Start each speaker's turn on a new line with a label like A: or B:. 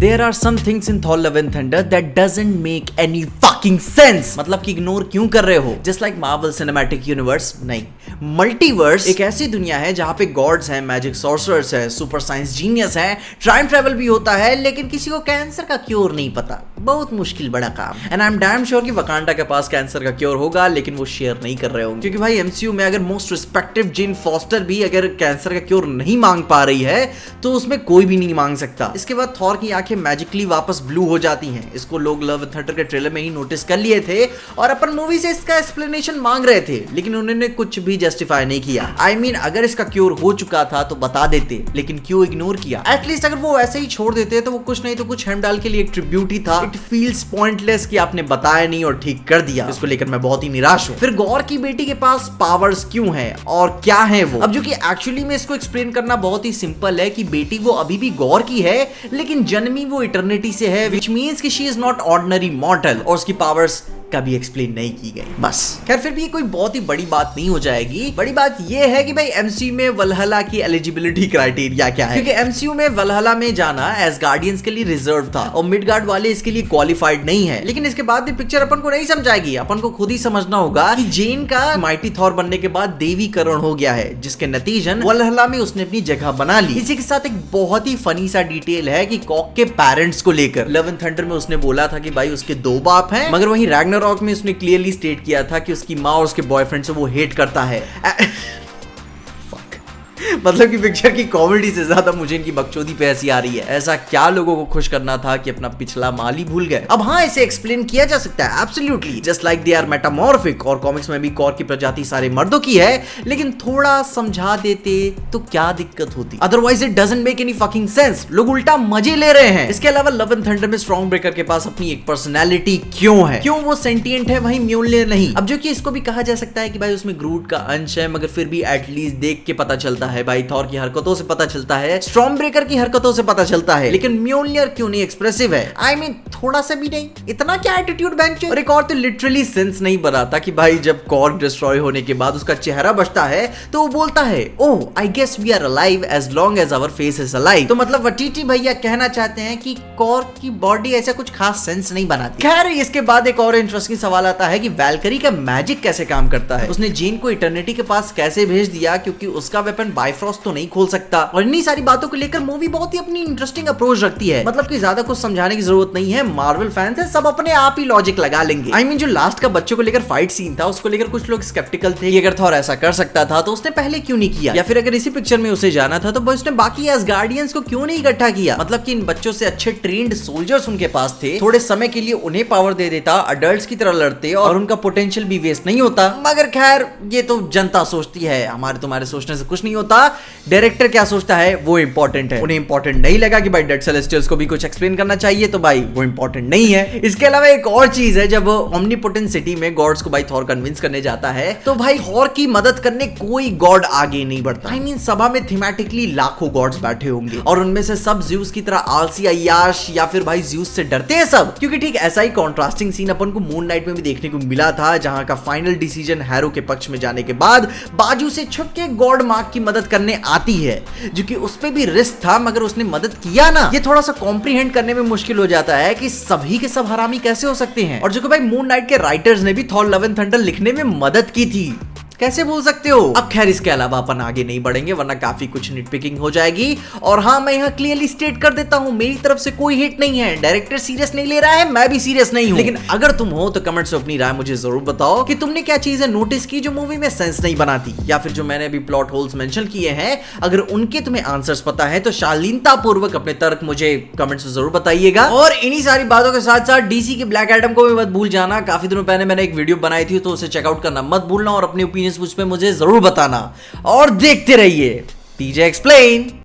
A: There are some things in Thor Love and Thunder that doesn't make any fucking sense. मतलब कि ignore क्यों कर रहे हो? Just like Marvel Cinematic Universe, नहीं, मल्टीवर्स एक ऐसी दुनिया है जहां पे गॉड्स हैं, मैजिक सॉर्सरर्स है, सुपर साइंस जीनियस है, टाइम ट्रेवल भी होता है, लेकिन किसी को कैंसर का क्योर नहीं पता। बहुत मुश्किल बड़ा काम। And I am damn sure कि वकांडा के पास कैंसर का क्योर होगा, लेकिन वो शेयर नहीं कर रहे होंगे, क्योंकि भाई एमसीयू में अगर मोस्ट रिस्पेक्टिव जेन फॉस्टर भी अगर कैंसर का क्योर नहीं मांग पा रही है तो उसमें कोई भी नहीं मांग सकता। इसके बाद थॉर की आंखें मैजिकली वापस ब्लू हो जाती हैं। इसको लोग लव एंड थंडर के ट्रेलर में ही नोटिस कर लिए थे और अपन मूवी से इसका एक्सप्लेनेशन मांग रहे थे, लेकिन उन्होंने कुछ भी जस्टिफाई नहीं किया। आई मीन अगर इसका क्योर हो चुका था तो बता देते, लेकिन क्यों इग्नोर किया? एटलीस्ट अगर वो ऐसे ही छोड़ देते तो वो कुछ नहीं तो कुछ हेमडाल के लिए एक ट्रिब्यूट ही था। इट फील्स पॉइंटलेस कि आपने बताया नहीं और ठीक कर दिया। इसको लेकर मैं बहुत ही निराश हूं। फिर गौर की बेटी के पास पावर्स क्यों है और क्या है वो? अब जो कि एक्चुअली में इसको एक्सप्लेन करना बहुत ही सिंपल है कि बेटी वो अभी भी गौर की है, लेकिन जन्मी वो इटर्निटी से है, which means कि she is not ordinary mortal, और उसकी पावर्स कभी एक्सप्लेन नहीं की गई। बस खैर फिर भी कोई बहुत ही बड़ी बात नहीं हो जाएगी। बड़ी बात यह है कि भाई एमसीयू में वल्हला की एलिजिबिलिटी क्राइटेरिया क्या है, क्योंकि एमसीयू में वल्हला में जाना एज गार्डियंस के लिए रिजर्व था और मिडगार्ड वाले इसके लिए क्वालिफाइड नहीं है। लेकिन इसके बाद भी पिक्चर अपन को नहीं समझाएगी, अपन को खुद ही समझना होगा कि जेन का माइटी थॉर बनने के बाद देवीकरण हो गया है, जिसके नतीजन वल्हला में उसने अपनी जगह बना ली। इसी के साथ एक बहुत ही फनी सा डिटेल है कि कॉक के पेरेंट्स को लेकर लव एंड थंडर में उसने बोला था कि भाई उसके 2 बाप हैं, मगर वहीं रैग्नारॉक में उसने क्लियरली स्टेट किया था कि उसकी माँ और उसके बॉयफ्रेंड से वो हेट करता है। मतलब कि पिक्चर की कॉमेडी से ज्यादा मुझे इनकी बकचोदी पे हंसी आ रही है। ऐसा क्या लोगों को खुश करना था कि अपना पिछला माल ही भूल गए? अब हाँ, इसे एक्सप्लेन किया जा सकता है absolutely, just like they are metamorphic, और कॉमिक्स में भी कॉर की प्रजाति सारे मर्दों की है, लेकिन थोड़ा समझा देते तो क्या दिक्कत होती? Otherwise it doesn't make any fucking sense. लोग उल्टा मजे ले रहे हैं। इसके अलावा लव एंड थंडर में स्ट्रॉन्ग ब्रेकर के पास अपनी एक पर्सनैलिटी क्यों है? क्यों वो सेंटिएंट है, वहीं म्योल्नियर नहीं? अब जो कि इसको भी कहा जा सकता है कि भाई उसमें ग्रूट का अंश है, मगर फिर भी एटलीस्ट देख के पता चलता है, भाई थॉर की हरकतों से पता चलता है, स्टॉर्म ब्रेकर की हरकतों से पता चलता है, लेकिन म्योल्नियर क्यों नहीं एक्सप्रेसिव है? आई मीन थोड़ा सा भी नहीं, इतना क्या एटीट्यूड बेंच। और एक और तो लिटरली सेंस नहीं बनाता कि भाई जब कॉर डिस्ट्रॉय होने के बाद उसका चेहरा बचता है तो वो बोलता है, oh I guess we are alive as long as our face is alive. तो मतलब वटीटी भैया कहना चाहते हैं कि कॉर की बॉडी ऐसा कुछ खास सेंस नहीं बनाती। खैर इसके बाद एक और इंटरेस्टिंग सवाल आता है कि वैल्करी का मैजिक कैसे काम करता है? उसने जीन को इटर्निटी के पास कैसे भेज दिया, क्योंकि उसका वेपन बाइफ्रॉस्ट तो नहीं खोल सकता। और इन्हीं सारी बातों को लेकर मूवी बहुत ही अपनी इंटरेस्टिंग अप्रोच रखती है। मतलब कि ज्यादा कुछ समझाने की जरूरत नहीं है, मार्वल फैंस है, सब अपने आप ही लॉजिक लगा लेंगे। आई मीन जो लास्ट का बच्चों को लेकर फाइट सीन था, उसको लेकर कुछ लोग स्केप्टिकल थे कि अगर थॉर ऐसा कर सकता था तो उसने पहले क्यों नहीं किया, या फिर अगर इसी पिक्चर में उसे जाना था तो उसने बाकी एसगार्डियंस को क्यों नहीं इकट्ठा किया? मतलब कि इन बच्चों से अच्छे ट्रेन्ड सोल्जर्स उनके पास थे, थोड़े समय के लिए उन्हें पावर दे देता, अडल्ट्स की तरह लड़ते और उनका पोटेंशियल भी वेस्ट नहीं होता। मगर खैर ये तो जनता सोचती है, हमारे तुम्हारे सोचने से कुछ नहीं होता। डायरेक्टर क्या सोचता है वो इंपॉर्टेंट है। उन्हें इंपॉर्टेंट नहीं लगा कि भाई डेड सेलेस्टियल्स को भी कुछ एक्सप्लेन करना चाहिए, तो भाई वो इंपॉर्टेंट नहीं है। इसके अलावा एक और चीज है, जब ओमनीपोटेंट सिटी में गॉड्स को भाई थॉर कन्विंस करने जाता है तो भाई थॉर की मदद करने कोई गॉड आगे नहीं बढ़ता। आई मीन सभा में थीमेटिकली लाखों गॉड्स बैठे होंगे और उनमें से सब ज्यूस की तरह आलसी अय्याश या फिर भाई ज्यूस से डरते हैं सब, क्योंकि ठीक ऐसा ही कॉन्ट्रास्टिंग सीन अपन को मून नाइट में भी देखने को मिला था, जहां का फाइनल डिसीजन हैरो के पक्ष में जाने के बाद बाजू से छुप के गॉड मार्क की मदद करने आती है, जो कि उस पे भी रिस्क था, मगर उसने मदद किया ना। ये थोड़ा सा कॉम्प्रीहेंड करने में मुश्किल हो जाता है कि सभी के सब हरामी कैसे हो सकते हैं। और जो कि भाई मून नाइट के राइटर्स ने भी थॉर लव एंड थंडर लिखने में मदद की थी, कैसे बोल सकते हो? अब खैर इसके अलावा अपन आगे नहीं बढ़ेंगे वरना काफी कुछ निटपिकिंग हो जाएगी। और हाँ, मैं यहाँ क्लियरली स्टेट कर देता हूँ, मेरी तरफ से कोई हिट नहीं है, डायरेक्टर सीरियस नहीं ले रहा है, मैं भी सीरियस नहीं हूँ। लेकिन अगर तुम हो तो कमेंट से अपनी राय मुझे जरूर बताओ कि तुमने क्या चीजें नोटिस की जो मूवी में सेंस नहीं बनाती, या फिर जो मैंने अभी प्लॉट होल्स मेंशन किए हैं, अगर उनके तुम्हें आंसर्स पता है तो शालीनता पूर्वक अपने तर्क मुझे कमेंट से जरूर बताइएगा। और इन्हीं सारी बातों के साथ साथ डीसी की ब्लैक एडम को भी मत भूल जाना। काफी दिनों पहले मैंने एक वीडियो बनाई थी, तो उसे चेकआउट करना मत भूलना और अपनी ओपिनियंस मुझ पे मुझे जरूर बताना। और देखते रहिए टीजे एक्सप्लेन।